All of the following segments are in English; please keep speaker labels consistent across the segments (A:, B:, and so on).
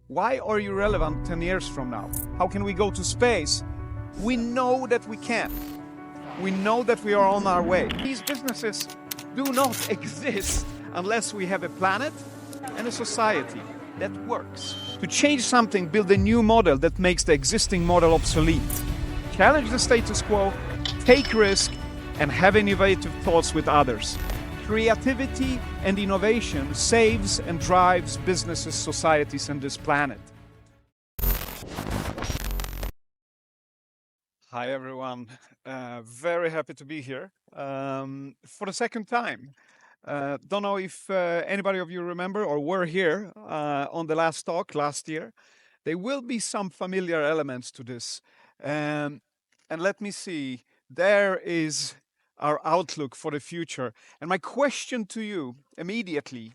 A: Why are you relevant 10 years from now? How can we go to space? We know that we can. We know that we are on our way. These businesses do not exist unless we have a planet and a society that works. To change something, build a new model that makes the existing model obsolete. Challenge the status quo, take risk, and have innovative thoughts with others. Creativity and innovation saves and drives businesses, societies, and this planet. Hi, everyone. Very happy to be here for the second time. Don't know if anybody of you remember or were here on the last talk last year. There will be some familiar elements to this. And let me see, there is our outlook for the future. And my question to you immediately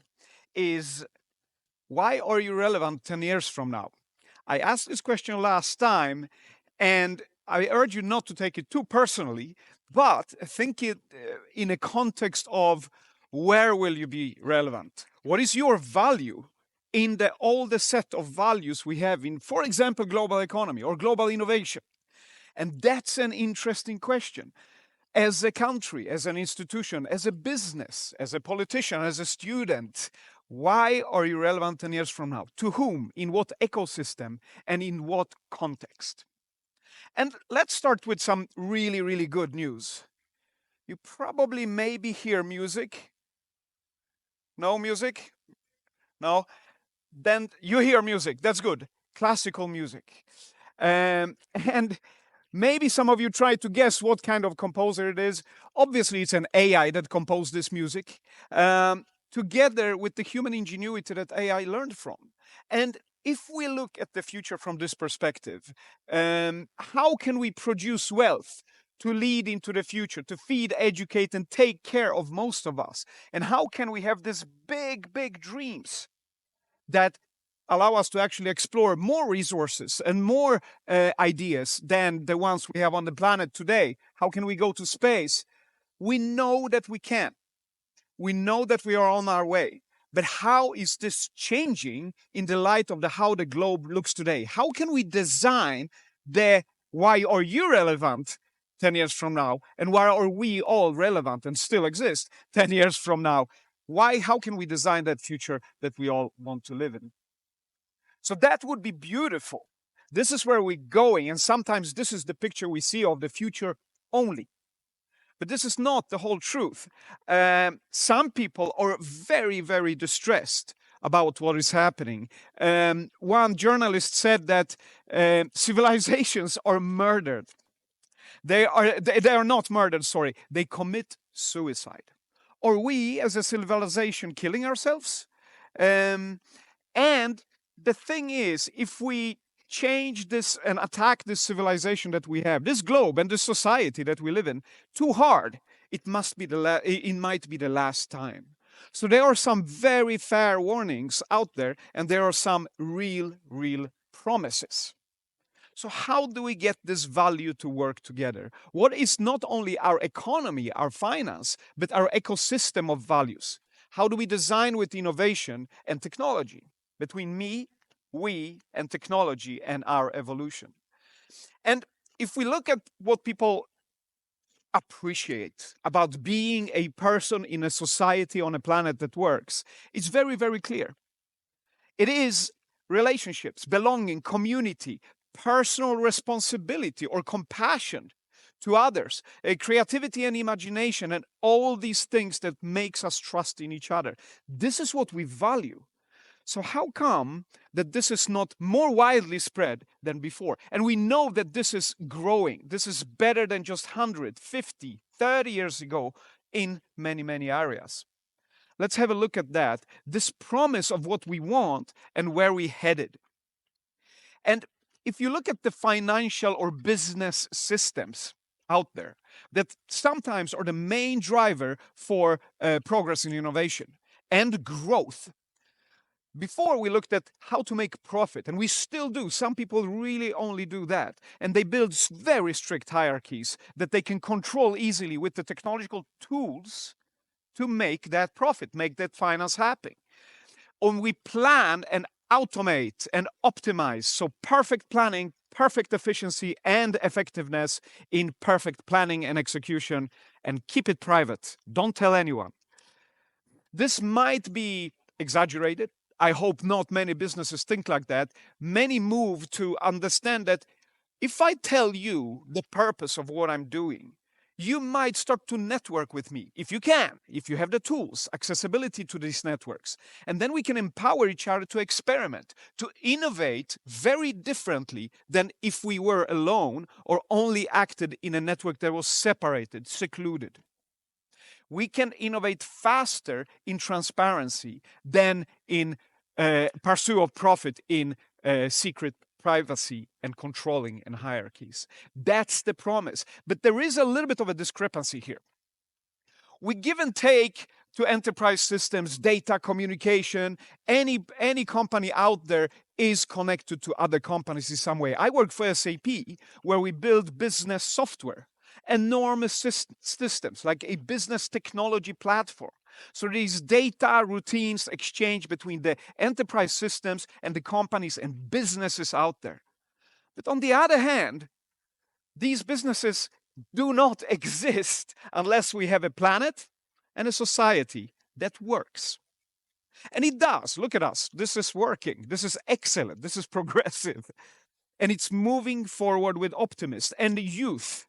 A: is, why are you relevant 10 years from now? I asked this question last time, and I urge you not to take it too personally, but think it in a context of where will you be relevant? What is your value in all the set of values we have in, for example, global economy or global innovation? And that's an interesting question. As a country, as an institution, as a business, as a politician, as a student, why are you relevant 10 years from now? To whom, in what ecosystem, and in what context? And let's start with some really, really good news. You probably maybe hear music. No music? No? Then you hear music. That's good. Classical music. And maybe some of you try to guess what kind of composer it is. Obviously, it's an AI that composed this music, together with the human ingenuity that AI learned from. And if we look at the future from this perspective, how can we produce wealth to lead into the future, to feed, educate, and take care of most of us? And how can we have these big, big dreams that allow us to actually explore more resources and more ideas than the ones we have on the planet today? How can we go to space? We know that we can. We know that we are on our way. But how is this changing in the light of how the globe looks today? How can we design why are you relevant 10 years from now? And why are we all relevant and still exist 10 years from now? How can we design that future that we all want to live in? So that would be beautiful. This is where we're going, and sometimes this is the picture we see of the future only. But this is not the whole truth. Some people are very, very distressed about what is happening. One journalist said that civilizations are murdered. They are not murdered, sorry. They commit suicide. Are we, as a civilization, killing ourselves? And the thing is, if we change this and attack this civilization that we have, this globe and this society that we live in, too hard, it might be the last time. So there are some very fair warnings out there, and there are some real promises. So how do we get this value to work together? What is not only our economy, our finance, but our ecosystem of values? How do we design with innovation and technology between we, and technology and our evolution? And if we look at what people appreciate about being a person in a society on a planet that works, it's very, very clear. It is relationships, belonging, community, personal responsibility or compassion to others, creativity and imagination, and all these things that makes us trust in each other. This is what we value. So how come that this is not more widely spread than before? And we know that this is growing. This is better than just 100, 50, 30 years ago in many, many areas. Let's have a look at that. This promise of what we want and where we headed. And if you look at the financial or business systems out there that sometimes are the main driver for progress in innovation and growth. Before we looked at how to make profit, and we still do. Some people really only do that. And they build very strict hierarchies that they can control easily with the technological tools to make that profit, make that finance happen. And we plan and automate and optimize. So perfect planning, perfect efficiency and effectiveness in perfect planning and execution, and keep it private. Don't tell anyone. This might be exaggerated. I hope not many businesses think like that. Many move to understand that if I tell you the purpose of what I'm doing, you might start to network with me if you can, if you have the tools, accessibility to these networks. And then we can empower each other to experiment, to innovate very differently than if we were alone or only acted in a network that was separated, secluded. We can innovate faster in transparency than in pursuit of profit in secret privacy and controlling and hierarchies. That's the promise. But there is a little bit of a discrepancy here. We give and take to enterprise systems, data, communication. Any company out there is connected to other companies in some way. I work for SAP, where we build business software, enormous systems, like a business technology platform. So these data routines exchange between the enterprise systems and the companies and businesses out there. But on the other hand, these businesses do not exist unless we have a planet and a society that works. And it does. Look at us. This is working. This is excellent. This is progressive. And it's moving forward with optimism and youth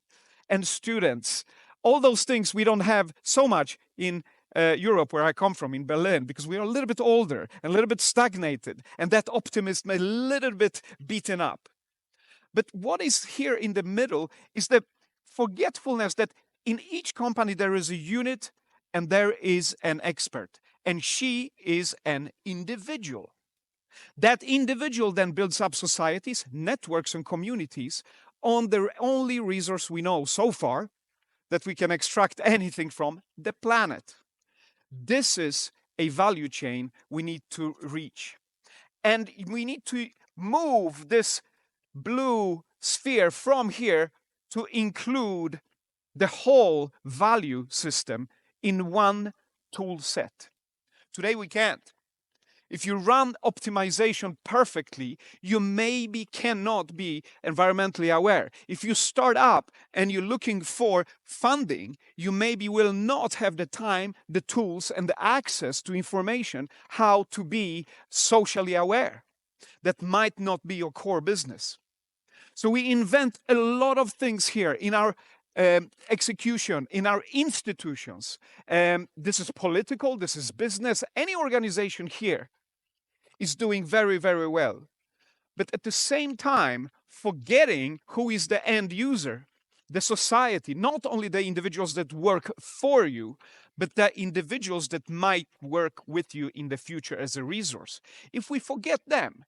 A: and students. All those things we don't have so much in Europe, where I come from, in Berlin, because we are a little bit older and a little bit stagnated, and that optimism a little bit beaten up. But what is here in the middle is the forgetfulness that in each company there is a unit and there is an expert, and she is an individual. That individual then builds up societies, networks, and communities on the only resource we know so far that we can extract anything from, the planet. This is a value chain we need to reach. And we need to move this blue sphere from here to include the whole value system in one tool set. Today we can't. If you run optimization perfectly, you maybe cannot be environmentally aware. If you start up and you're looking for funding, you maybe will not have the time, the tools, and the access to information how to be socially aware. That might not be your core business. So we invent a lot of things here in our execution, in our institutions. This is political, this is business. Any organization here is doing very, very well. But at the same time, forgetting who is the end user, the society, not only the individuals that work for you, but the individuals that might work with you in the future as a resource. If we forget them,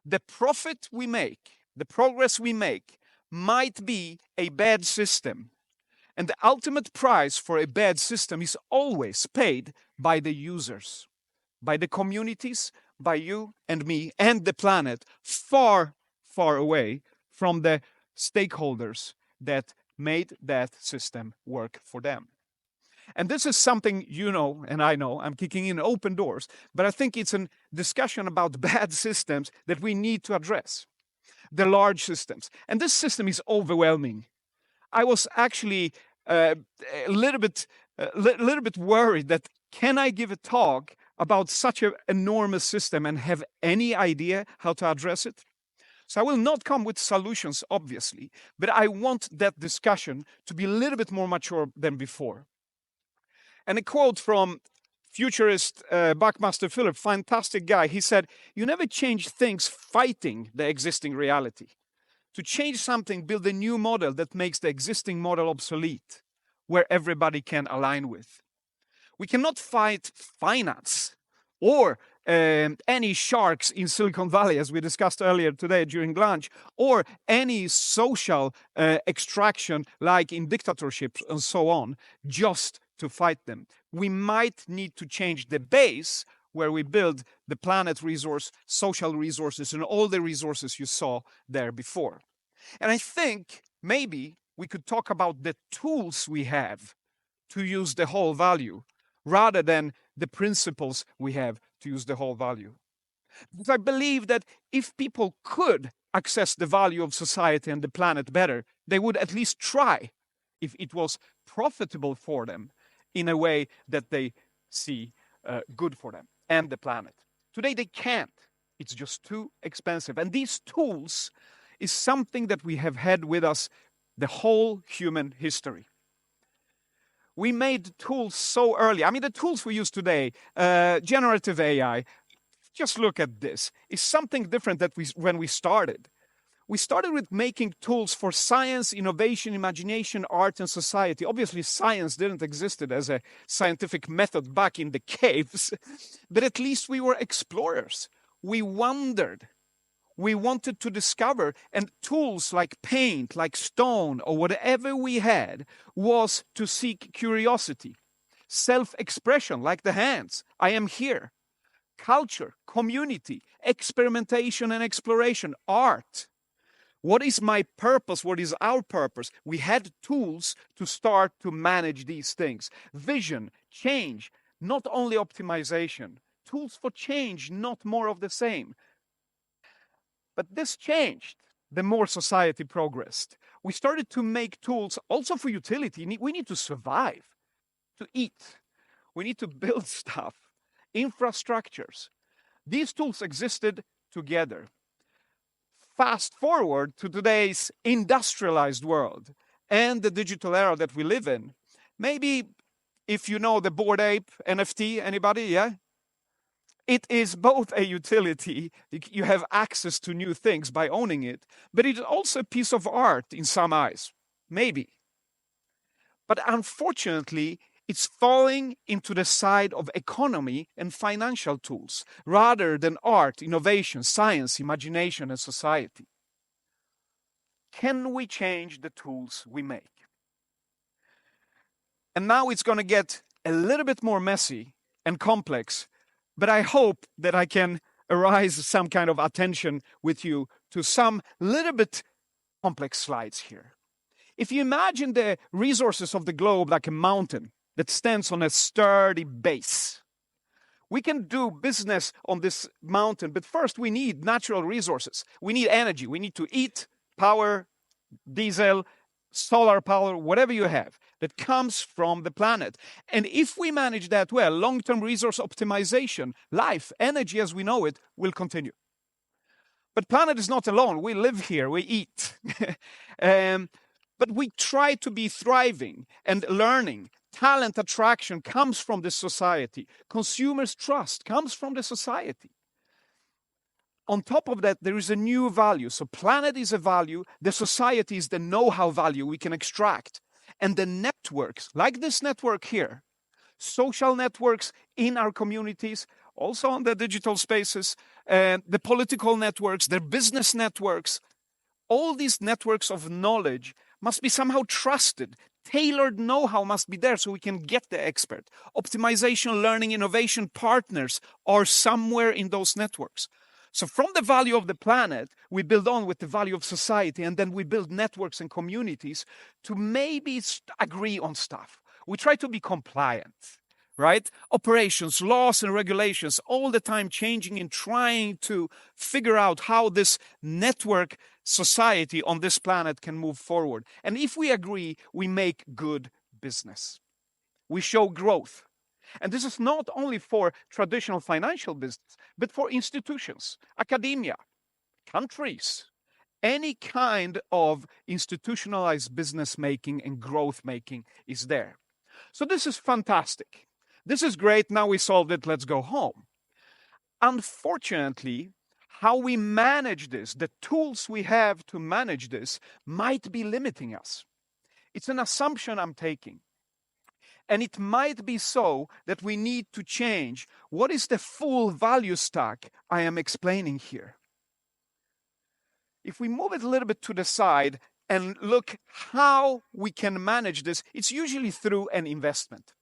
A: the profit we make, the progress we make, might be a bad system. And the ultimate price for a bad system is always paid by the users, by the communities, by you and me and the planet, far, far away from the stakeholders that made that system work for them. And this is something you know, and I know, I'm kicking in open doors, but I think it's a discussion about bad systems that we need to address. The large systems. And this system is overwhelming. I was actually a little bit worried that can I give a talk about such an enormous system and have any idea how to address it? So I will not come with solutions, obviously, but I want that discussion to be a little bit more mature than before. And a quote from futurist Buckmaster Philip, fantastic guy, he said, "You never change things fighting the existing reality. To change something, build a new model that makes the existing model obsolete, where everybody can align with." We cannot fight finance or any sharks in Silicon Valley, as we discussed earlier today during lunch, or any social extraction like in dictatorships and so on, just to fight them. We might need to change the base where we build the planet resource, social resources, and all the resources you saw there before. And I think maybe we could talk about the tools we have to use the whole value, rather than the principles we have to use the whole value. Because I believe that if people could access the value of society and the planet better, they would at least try if it was profitable for them in a way that they see good for them and the planet. Today they can't. It's just too expensive. And these tools is something that we have had with us the whole human history. We made tools so early. I mean, the tools we use today, generative AI, just look at this. It's something different that when we started. We started with making tools for science, innovation, imagination, art, and society. Obviously, science didn't exist as a scientific method back in the caves, but at least we were explorers. We wondered. We wanted to discover, and tools like paint, like stone, or whatever we had was to seek curiosity, self-expression, like the hands. I am here. Culture, community, experimentation and exploration, art. What is my purpose? What is our purpose? We had tools to start to manage these things. Vision, change, not only optimization. Tools for change, not more of the same. But this changed the more society progressed. We started to make tools also for utility. We need to survive, to eat. We need to build stuff, infrastructures. These tools existed together. Fast forward to today's industrialized world and the digital era that we live in. Maybe if you know the Bored Ape NFT, anybody, yeah? It is both a utility, you have access to new things by owning it, but it's also a piece of art in some eyes, maybe. But unfortunately, it's falling into the side of economy and financial tools, rather than art, innovation, science, imagination, and society. Can we change the tools we make? And now it's going to get a little bit more messy and complex, but I hope that I can arise some kind of attention with you to some little bit complex slides here. If you imagine the resources of the globe like a mountain that stands on a sturdy base, we can do business on this mountain, but first we need natural resources. We need energy. We need to eat, power, diesel, solar power, whatever you have that comes from the planet. And if we manage that well, long-term resource optimization, life, energy as we know it, will continue. But planet is not alone. We live here, we eat. But we try to be thriving and learning. Talent attraction comes from the society. Consumers' trust comes from the society. On top of that, there is a new value. So planet is a value. The society is the know-how value we can extract. And the networks, like this network here, social networks in our communities, also on the digital spaces, the political networks, the business networks, all these networks of knowledge must be somehow trusted. Tailored know-how must be there so we can get the expert. Optimization, learning, innovation partners are somewhere in those networks. So from the value of the planet, we build on with the value of society, and then we build networks and communities to maybe agree on stuff. We try to be compliant, right? Operations, laws, and regulations all the time changing and trying to figure out how this network society on this planet can move forward. And if we agree, we make good business. We show growth. And this is not only for traditional financial business, but for institutions, academia, countries, any kind of institutionalized business making and growth making is there. So this is fantastic. This is great. Now we solved it. Let's go home. Unfortunately, how we manage this, the tools we have to manage this, might be limiting us. It's an assumption I'm taking. And it might be so that we need to change what is the full value stack I am explaining here. If we move it a little bit to the side and look how we can manage this, it's usually through an investment.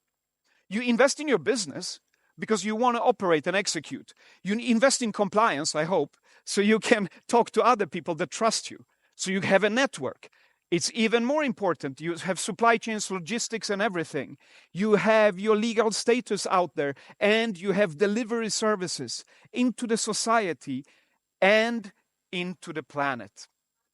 A: You invest in your business because you want to operate and execute. You invest in compliance, I hope, so you can talk to other people that trust you. So you have a network. It's even more important. You have supply chains, logistics, and everything. You have your legal status out there, and you have delivery services into the society and into the planet.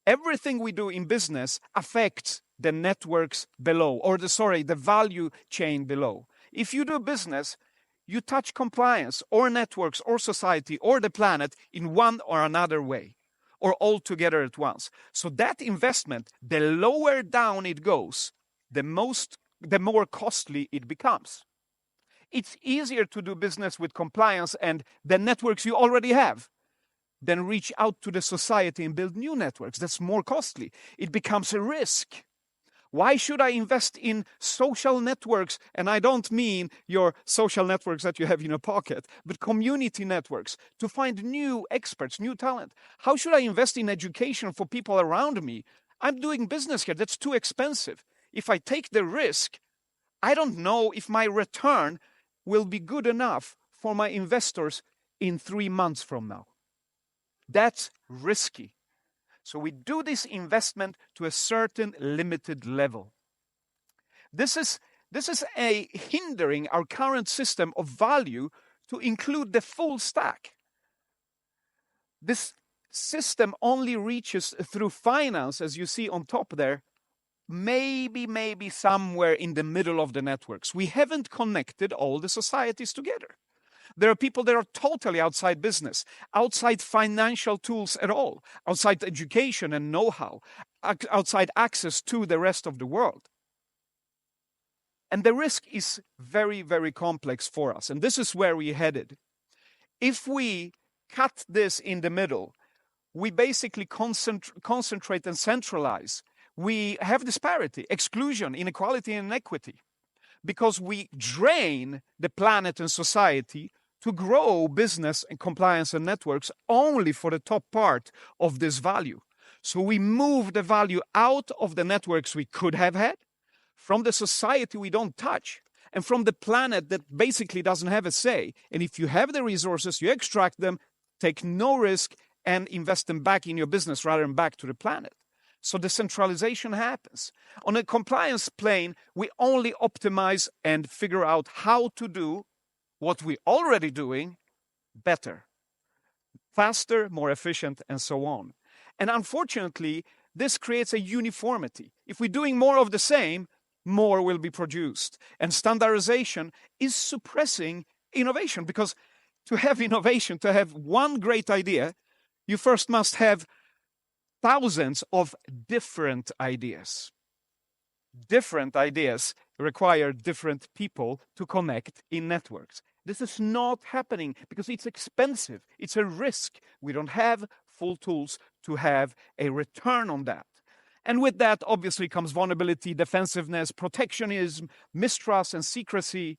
A: Everything we do in business affects the networks below, or the value chain below. If you do business, you touch compliance or networks or society or the planet in one or another way, or all together at once. So that investment, the lower down it goes, the more costly it becomes. It's easier to do business with compliance and the networks you already have than reach out to the society and build new networks. That's more costly. It becomes a risk. Why should I invest in social networks? And I don't mean your social networks that you have in your pocket, but community networks to find new experts, new talent. How should I invest in education for people around me? I'm doing business here. That's too expensive. If I take the risk, I don't know if my return will be good enough for my investors in 3 months from now. That's risky. So we do this investment to a certain limited level. This is a hindering our current system of value to include the full stack. This system only reaches through finance, as you see on top there, maybe somewhere in the middle of the networks. We haven't connected all the societies together. There are people that are totally outside business, outside financial tools at all, outside education and know-how, outside access to the rest of the world. And the risk is very, very complex for us. And this is where we're headed. If we cut this in the middle, we basically concentrate and centralize. We have disparity, exclusion, inequality, and inequity, because we drain the planet and society to grow business and compliance and networks only for the top part of this value. So we move the value out of the networks we could have had, from the society we don't touch, and from the planet that basically doesn't have a say. And if you have the resources, you extract them, take no risk, and invest them back in your business rather than back to the planet. So the centralization happens. On a compliance plane, we only optimize and figure out how to do what we're already doing better, faster, more efficient, and so on. And unfortunately, this creates a uniformity. If we're doing more of the same, more will be produced. And standardization is suppressing innovation, because to have innovation, to have one great idea, you first must have thousands of different ideas. Different ideas require different people to connect in networks. This is not happening because it's expensive. It's a risk. We don't have full tools to have a return on that. And with that, obviously, comes vulnerability, defensiveness, protectionism, mistrust, and secrecy.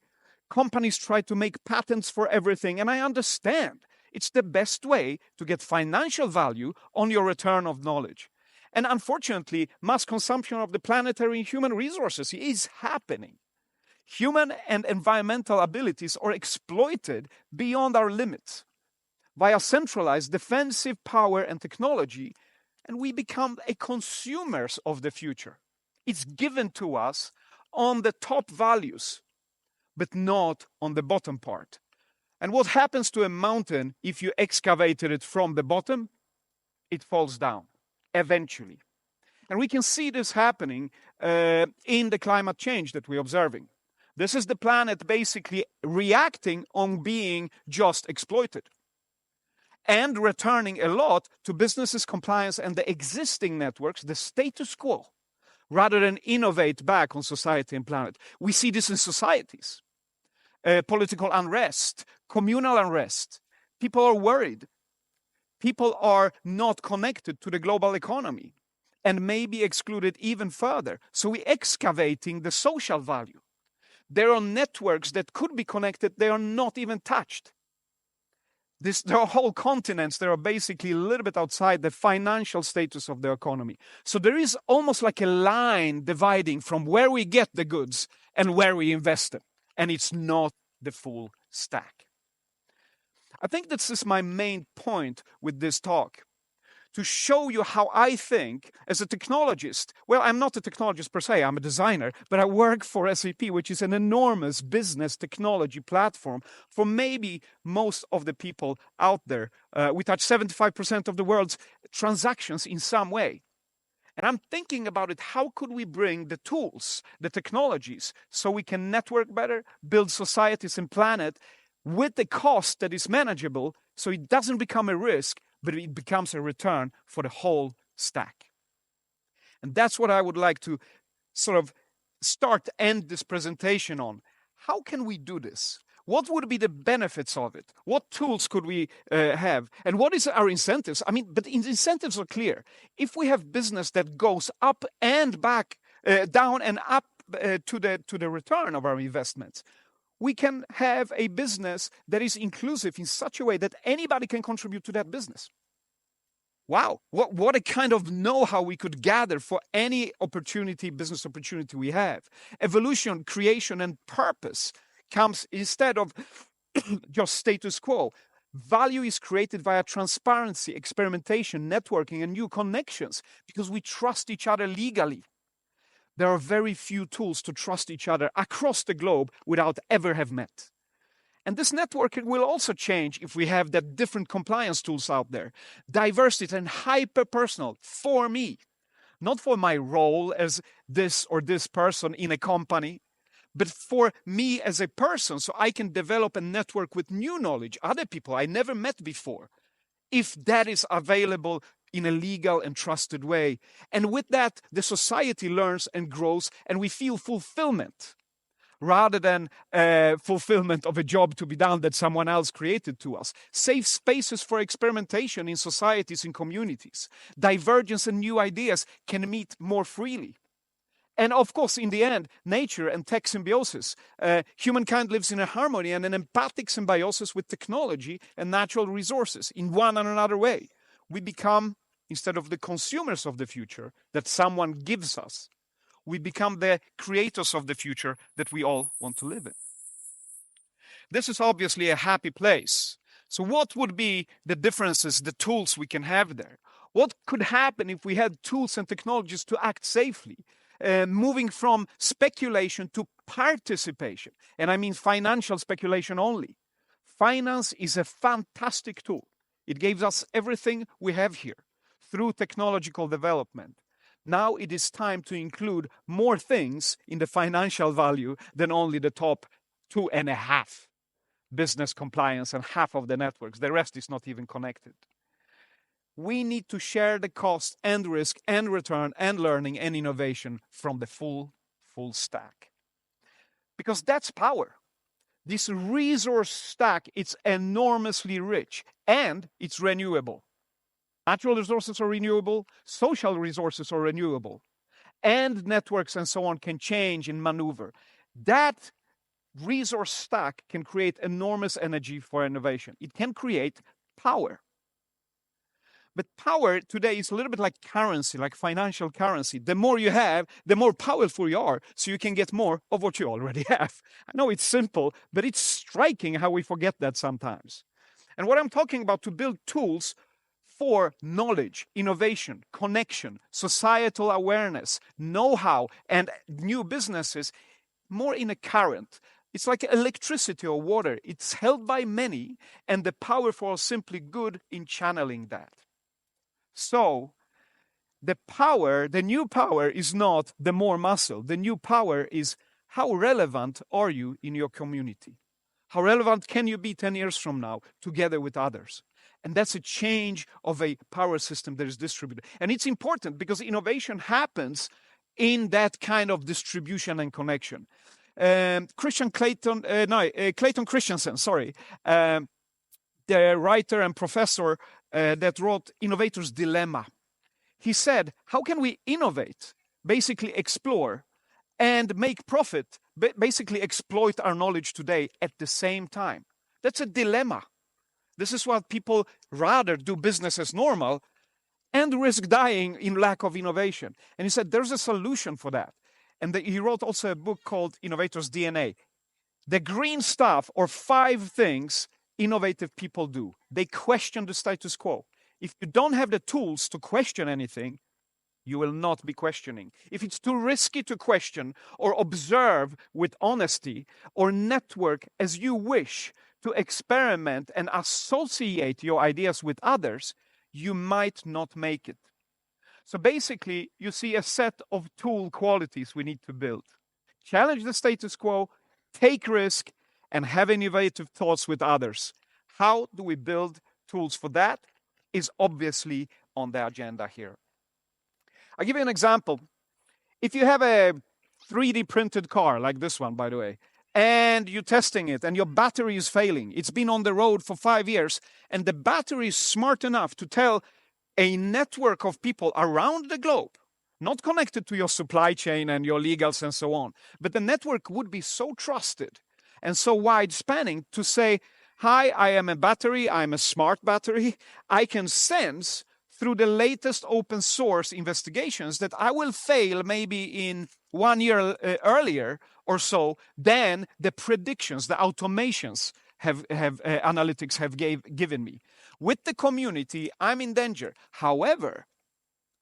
A: Companies try to make patents for everything, and I understand. It's the best way to get financial value on your return of knowledge. And unfortunately, mass consumption of the planetary and human resources is happening. Human and environmental abilities are exploited beyond our limits via centralized defensive power and technology, and we become a consumers of the future. It's given to us on the top values, but not on the bottom part. And what happens to a mountain if you excavated it from the bottom? It falls down, eventually. And we can see this happening in the climate change that we're observing. This is the planet basically reacting on being just exploited and returning a lot to businesses, compliance, and the existing networks, the status quo, rather than innovate back on society and planet. We see this in societies. Political unrest, communal unrest. People are worried. People are not connected to the global economy and may be excluded even further. So we're excavating the social value. There are networks that could be connected, they are not even touched. There are whole continents that are basically a little bit outside the financial status of the economy. So there is almost like a line dividing from where we get the goods and where we invest them. And it's not the full stack. I think this is my main point with this talk. to show you how I think as a technologist. Well, I'm not a technologist per se, I'm a designer, but I work for SAP, which is an enormous business technology platform for maybe most of the people out there. We touch 75% of the world's transactions in some way. And I'm thinking about it, how could we bring the tools, the technologies, so we can network better, build societies and planet with the cost that is manageable, so it doesn't become a risk, but it becomes a return for the whole stack. And that's what I would like to sort of end this presentation on. How can we do this? What would be the benefits of it? What tools could we have? And what is our incentives? I mean, but the incentives are clear. If we have business that goes up and back, down and up to the return of our investments, we can have a business that is inclusive in such a way that anybody can contribute to that business. Wow, what a kind of know-how we could gather for any opportunity, business opportunity we have. Evolution, creation, and purpose comes instead of just status quo. Value is created via transparency, experimentation, networking, and new connections because we trust each other legally. There are very few tools to trust each other across the globe without ever have met. And this networking will also change if we have the different compliance tools out there. Diversity and hyper-personal for me, not for my role as this or this person in a company, but for me as a person, so I can develop a network with new knowledge, other people I never met before, if that is available in a legal and trusted way. And with that, the society learns and grows, and we feel fulfillment, rather than fulfillment of a job to be done that someone else created to us. Safe spaces for experimentation in societies and communities. Divergence and new ideas can meet more freely. And of course, in the end, nature and tech symbiosis. Humankind lives in a harmony and an empathic symbiosis with technology and natural resources in one and another way. We become, instead of the consumers of the future that someone gives us, we become the creators of the future that we all want to live in. This is obviously a happy place. So what would be the differences, the tools we can have there? What could happen if we had tools and technologies to act safely? Moving from speculation to participation. And I mean financial speculation only. Finance is a fantastic tool. It gives us everything we have here through technological development. Now it is time to include more things in the financial value than only the top 2.5. Business compliance and half of the networks. The rest is not even connected. We need to share the cost and risk and return and learning and innovation from the full stack. Because that's power. This resource stack, it's enormously rich and it's renewable. Natural resources are renewable, social resources are renewable, and networks and so on can change and maneuver. That resource stack can create enormous energy for innovation. It can create power. But power today is a little bit like currency, like financial currency. The more you have, the more powerful you are, so you can get more of what you already have. I know it's simple, but it's striking how we forget that sometimes. And what I'm talking about, to build tools for knowledge, innovation, connection, societal awareness, know-how, and new businesses, more in a current. It's like electricity or water. It's held by many, and the powerful are simply good in channeling that. So, the new power is not the more muscle. The new power is how relevant are you in your community? How relevant can you be 10 years from now together with others? And that's a change of a power system that is distributed. And it's important because innovation happens in that kind of distribution and connection. Clayton Christensen, the writer and professor that wrote Innovator's Dilemma. He said, how can we innovate, basically explore, and make profit, basically exploit our knowledge today at the same time? That's a dilemma. This is what people rather do business as normal and risk dying in lack of innovation. And he said there's a solution for that. And he wrote also a book called Innovator's DNA. The green stuff, or 5 things innovative people do. They question the status quo. If you don't have the tools to question anything, you will not be questioning. If it's too risky to question or observe with honesty or network as you wish to experiment and associate your ideas with others, you might not make it. So basically, you see a set of tool qualities we need to build. Challenge the status quo, take risk, and have innovative thoughts with others. How do we build tools for that is obviously on the agenda here. I'll give you an example. If you have a 3D printed car, like this one, by the way, and you're testing it and your battery is failing, it's been on the road for 5 years, and the battery is smart enough to tell a network of people around the globe, not connected to your supply chain and your legals and so on, but the network would be so trusted and so wide spanning to say, hi, I am a battery, I'm a smart battery, I can sense through the latest open source investigations that I will fail maybe in 1 year earlier or so than the predictions, the automations analytics have given me. With the community, I'm in danger. However,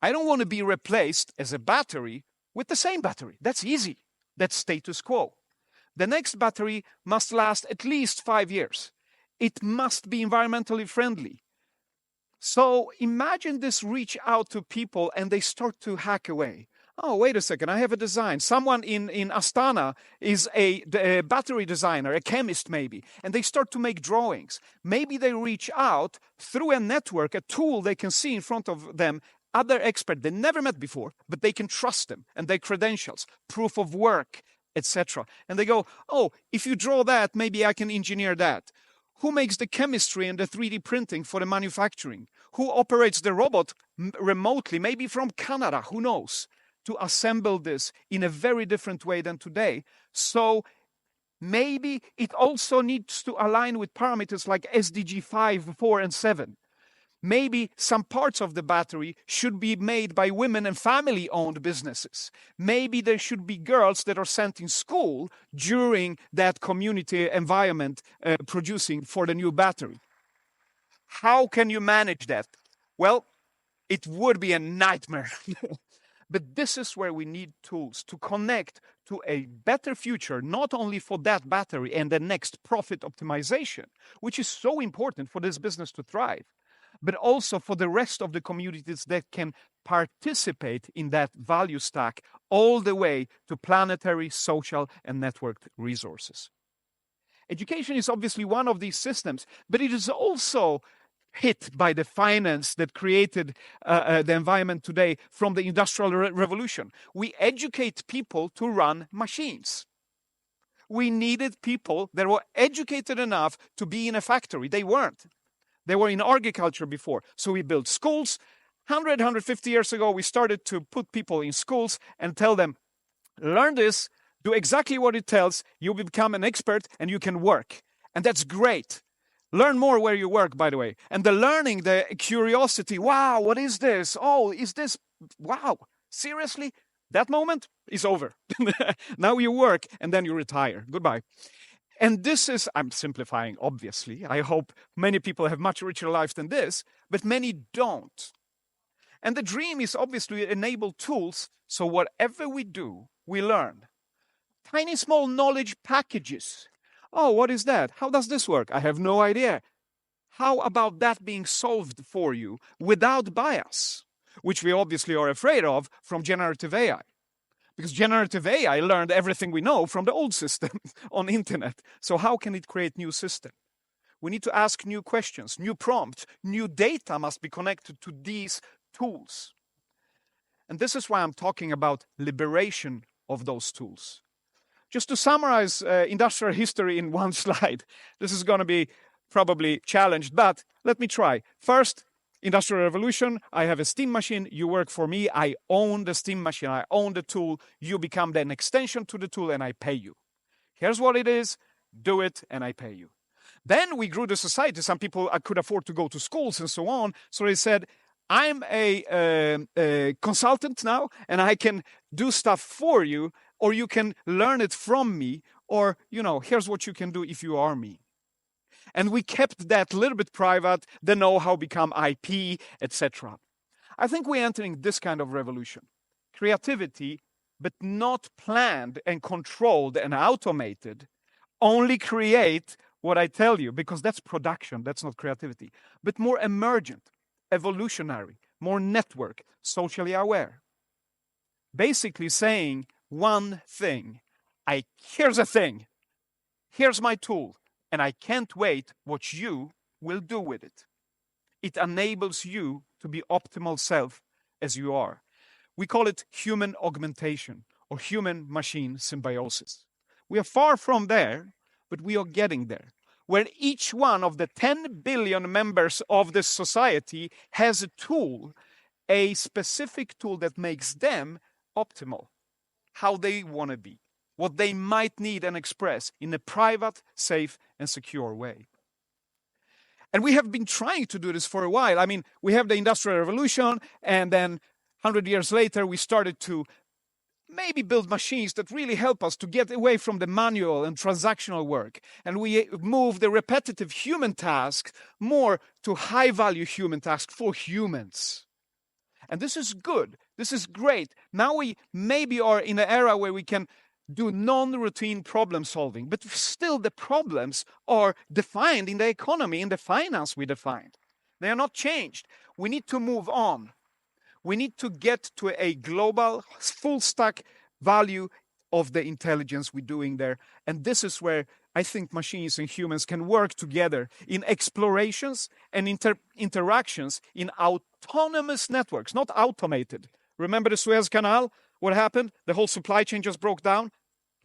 A: I don't want to be replaced as a battery with the same battery. That's easy. That's status quo. The next battery must last at least 5 years. It must be environmentally friendly. So imagine this reach out to people and they start to hack away. Oh, wait a second, I have a design. Someone in Astana is a battery designer, a chemist maybe, and they start to make drawings. Maybe they reach out through a network, a tool they can see in front of them, other experts they never met before, but they can trust them and their credentials, proof of work, etc. And they go, oh, if you draw that, maybe I can engineer that. Who makes the chemistry and the 3D printing for the manufacturing? Who operates the robot remotely, maybe from Canada, who knows, to assemble this in a very different way than today? So maybe it also needs to align with parameters like SDG 5, 4, and 7. Maybe some parts of the battery should be made by women and family-owned businesses. Maybe there should be girls that are sent in school during that community environment producing for the new battery. How can you manage that? Well, it would be a nightmare. But this is where we need tools to connect to a better future, not only for that battery and the next profit optimization, which is so important for this business to thrive, but also for the rest of the communities that can participate in that value stack all the way to planetary, social, and networked resources. Education is obviously one of these systems, but it is also hit by the finance that created the environment today from the Industrial Revolution. We educate people to run machines. We needed people that were educated enough to be in a factory. They weren't. They were in agriculture before. So we built schools. 150 years ago, we started to put people in schools and tell them, learn this, do exactly what it tells, you will become an expert and you can work. And that's great. Learn more where you work, by the way. And the learning, the curiosity, wow, what is this? Oh, is this, wow, seriously? That moment is over. Now you work and then you retire. Goodbye. And this is, I'm simplifying, obviously. I hope many people have much richer life than this, but many don't. And the dream is obviously to enable tools, so whatever we do, we learn. Tiny small knowledge packages. Oh, what is that? How does this work? I have no idea. How about that being solved for you without bias, which we obviously are afraid of from generative AI? Because generative AI learned everything we know from the old system on internet. So how can it create new system? We need to ask new questions, new prompts, new data must be connected to these tools. And this is why I'm talking about liberation of those tools. Just to summarize industrial history in one slide, this is going to be probably challenged, but let me try. First, Industrial Revolution, I have a steam machine, you work for me, I own the steam machine, I own the tool, you become then an extension to the tool and I pay you. Here's what it is, do it and I pay you. Then we grew the society, some people could afford to go to schools and so on, so they said, I'm a consultant now and I can do stuff for you, or you can learn it from me, or, here's what you can do if you are me. And we kept that a little bit private. The know-how become IP, etc. I think we're entering this kind of revolution. Creativity, but not planned and controlled and automated, only create what I tell you, because that's production, that's not creativity, but more emergent, evolutionary, more network, socially aware. Basically saying one thing, here's a thing, here's my tool, and I can't wait what you will do with it. It enables you to be optimal self as you are. We call it human augmentation or human-machine symbiosis. We are far from there, but we are getting there, where each one of the 10 billion members of this society has a tool, a specific tool that makes them optimal, how they want to be, what they might need and express in a private, safe, and secure way. And we have been trying to do this for a while. I mean, we have the Industrial Revolution, and then 100 years later, we started to maybe build machines that really help us to get away from the manual and transactional work. And we move the repetitive human tasks more to high-value human tasks for humans. And this is good. This is great. Now we maybe are in an era where we can do non-routine problem solving, but still the problems are defined in the economy, in the finance we defined. They are not changed. We need to move on. We need to get to a global, full stack value of the intelligence we're doing there. And this is where I think machines and humans can work together in explorations and interactions in autonomous networks, not automated. Remember the Suez Canal? What happened? The whole supply chain just broke down.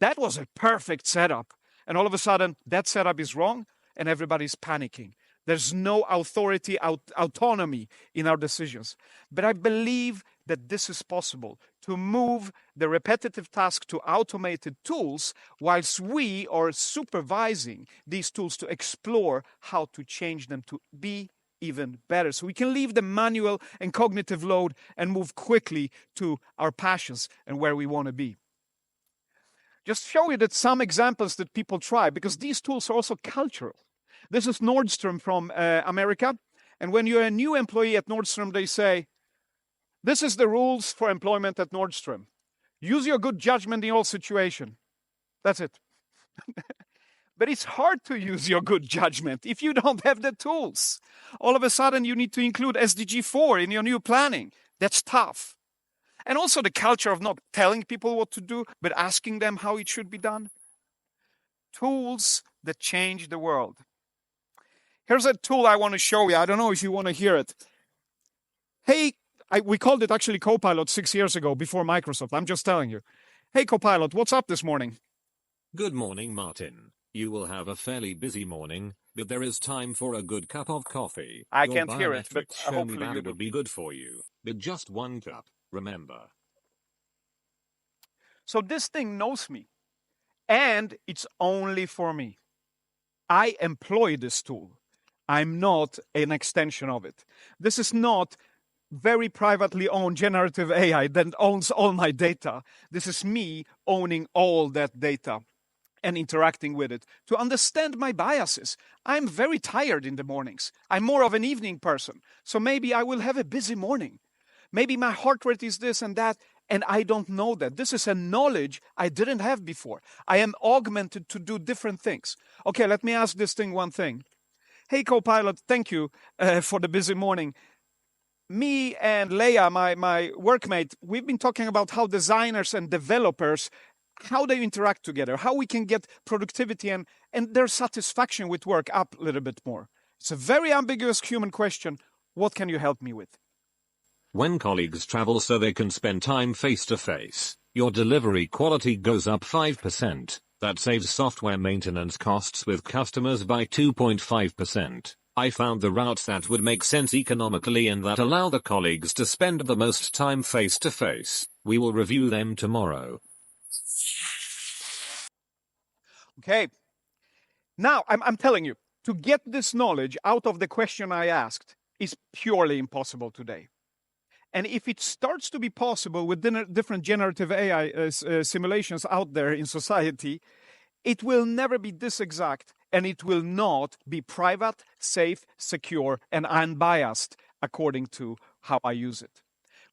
A: That was a perfect setup. And all of a sudden, that setup is wrong and everybody's panicking. There's no authority, autonomy in our decisions. But I believe that this is possible, to move the repetitive task to automated tools whilst we are supervising these tools to explore how to change them to be even better. So we can leave the manual and cognitive load and move quickly to our passions and where we want to be. Just show you that some examples that people try, because these tools are also cultural. This is Nordstrom from America. And when you're a new employee at Nordstrom, they say, this is the rules for employment at Nordstrom. Use your good judgment in all situations. That's it. But it's hard to use your good judgment if you don't have the tools. All of a sudden, you need to include SDG 4 in your new planning. That's tough. And also the culture of not telling people what to do, but asking them how it should be done. Tools that change the world. Here's a tool I want to show you. I don't know if you want to hear it. Hey, we called it actually Copilot 6 years ago before Microsoft. I'm just telling you. Hey, Copilot, what's up this morning?
B: Good morning, Martin. You will have a fairly busy morning, but there is time for a good cup of coffee.
A: I can't hear it, but
B: show me
A: hopefully
B: that
A: you
B: it would be good for you. But just one cup, remember.
A: So this thing knows me, and it's only for me. I employ this tool. I'm not an extension of it. This is not very privately owned generative AI that owns all my data. This is me owning all that data and interacting with it to understand my biases. I'm very tired in the mornings. I'm more of an evening person. So maybe I will have a busy morning. Maybe my heart rate is this and that, and I don't know that. This is a knowledge I didn't have before. I am augmented to do different things. Okay, let me ask this thing one thing. Hey, Copilot, thank you for the busy morning. Me and Leia, my workmate, we've been talking about how designers and developers, how they interact together, how we can get productivity and their satisfaction with work up a little bit more. It's a very ambiguous human question. What can you help me with?
B: When colleagues travel so they can spend time face-to-face, your delivery quality goes up 5%. That saves software maintenance costs with customers by 2.5%. I found the routes that would make sense economically and that allow the colleagues to spend the most time face-to-face. We will review them tomorrow.
A: Okay. Now, I'm telling you, to get this knowledge out of the question I asked is purely impossible today. And if it starts to be possible with different generative AI simulations out there in society, it will never be this exact, and it will not be private, safe, secure, and unbiased according to how I use it.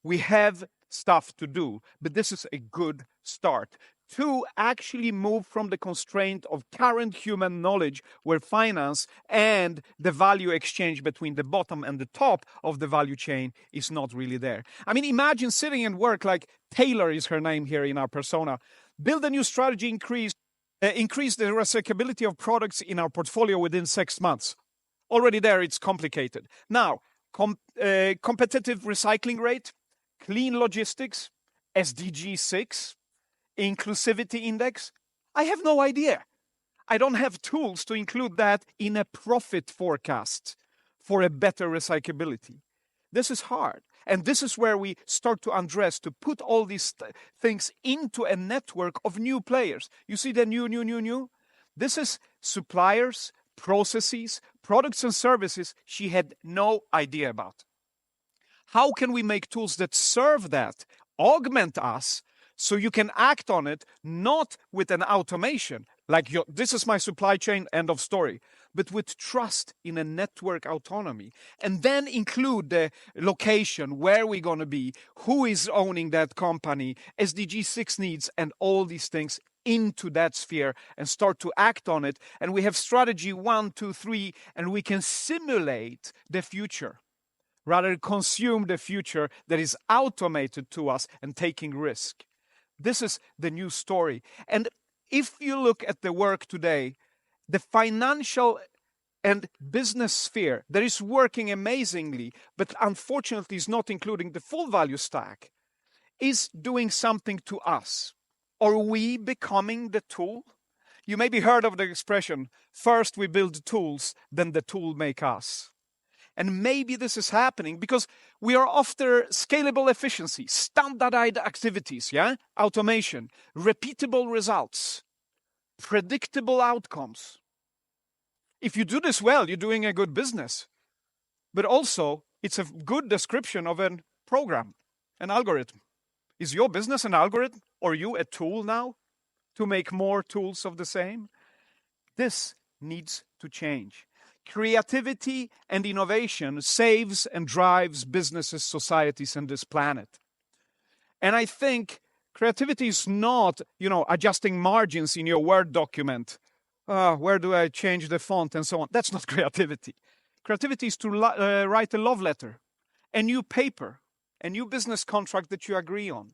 A: We have stuff to do, but this is a good start to actually move from the constraint of current human knowledge, where finance and the value exchange between the bottom and the top of the value chain is not really there. I mean, imagine sitting and work like Taylor is her name here in our persona. Build a new strategy, increase the recyclability of products in our portfolio within 6 months. Already there, it's complicated. Now, competitive recycling rate, clean logistics, SDG 6, inclusivity index. I have no idea. I don't have tools to include that in a profit forecast for a better recyclability. This is hard. And this is where we start to undress, to put all these things into a network of new players. You see the new? This is suppliers, processes, products and services she had no idea about. How can we make tools that serve that, augment us, so you can act on it, not with an automation, like this is my supply chain, end of story, but with trust in a network autonomy. And then include the location, where we're going to be, who is owning that company, SDG 6 needs, and all these things into that sphere and start to act on it. And we have strategy 1, 2, 3, and we can simulate the future, rather consume the future that is automated to us and taking risk. This is the new story. And if you look at the work today, the financial and business sphere that is working amazingly, but unfortunately is not including the full value stack, is doing something to us. Are we becoming the tool? You maybe heard of the expression, first we build tools, then the tool make us. And maybe this is happening because we are after scalable efficiency, standardized activities, automation, repeatable results, predictable outcomes. If you do this well, you're doing a good business. But also, it's a good description of a program, an algorithm. Is your business an algorithm, or are you a tool now to make more tools of the same? This needs to change. Creativity and innovation saves and drives businesses, societies, and this planet. And I think creativity is not, adjusting margins in your Word document. Where do I change the font and so on? That's not creativity. Creativity is to write a love letter, a new paper, a new business contract that you agree on.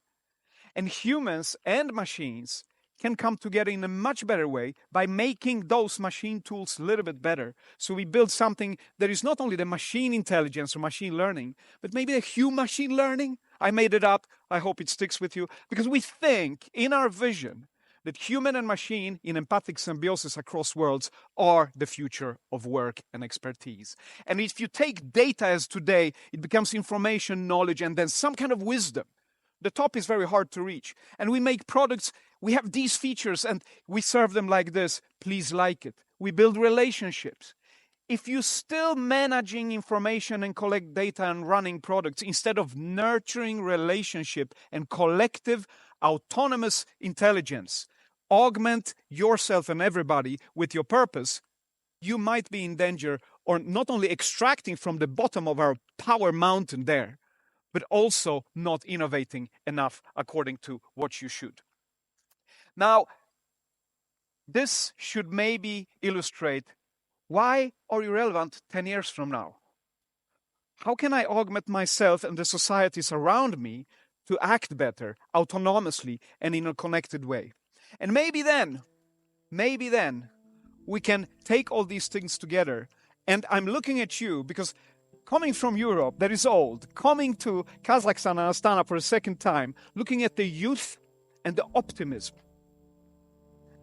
A: And humans and machines can come together in a much better way by making those machine tools a little bit better. So we build something that is not only the machine intelligence or machine learning, but maybe a human machine learning. I made it up. I hope it sticks with you. Because we think in our vision that human and machine in empathic symbiosis across worlds are the future of work and expertise. And if you take data as today, it becomes information, knowledge, and then some kind of wisdom. The top is very hard to reach. And we make products, we have these features and we serve them like this. Please like it. We build relationships. If you're still managing information and collect data and running products instead of nurturing relationship and collective autonomous intelligence, augment yourself and everybody with your purpose, you might be in danger or not only extracting from the bottom of our power mountain there, but also not innovating enough according to what you should. Now, this should maybe illustrate why are you relevant 10 years from now? How can I augment myself and the societies around me to act better, autonomously, and in a connected way? And maybe then, we can take all these things together. And I'm looking at you because coming from Europe, that is old, coming to Kazakhstan and Astana for a second time, looking at the youth and the optimism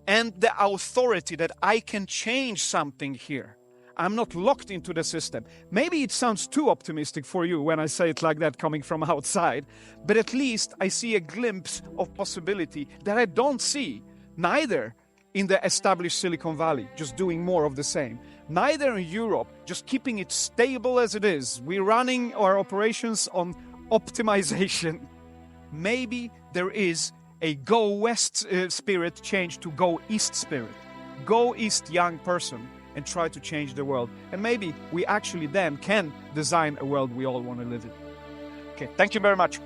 A: and the authority that I can change something here. I'm not locked into the system. Maybe it sounds too optimistic for you when I say it like that coming from outside, but at least I see a glimpse of possibility that I don't see neither in the established Silicon Valley, just doing more of the same, neither in Europe, just keeping it stable as it is. We're running our operations on optimization. Maybe there is a go west spirit change to go east spirit. Go east, young person, and try to change the world. And maybe we actually then can design a world we all want to live in. Okay, thank you very much.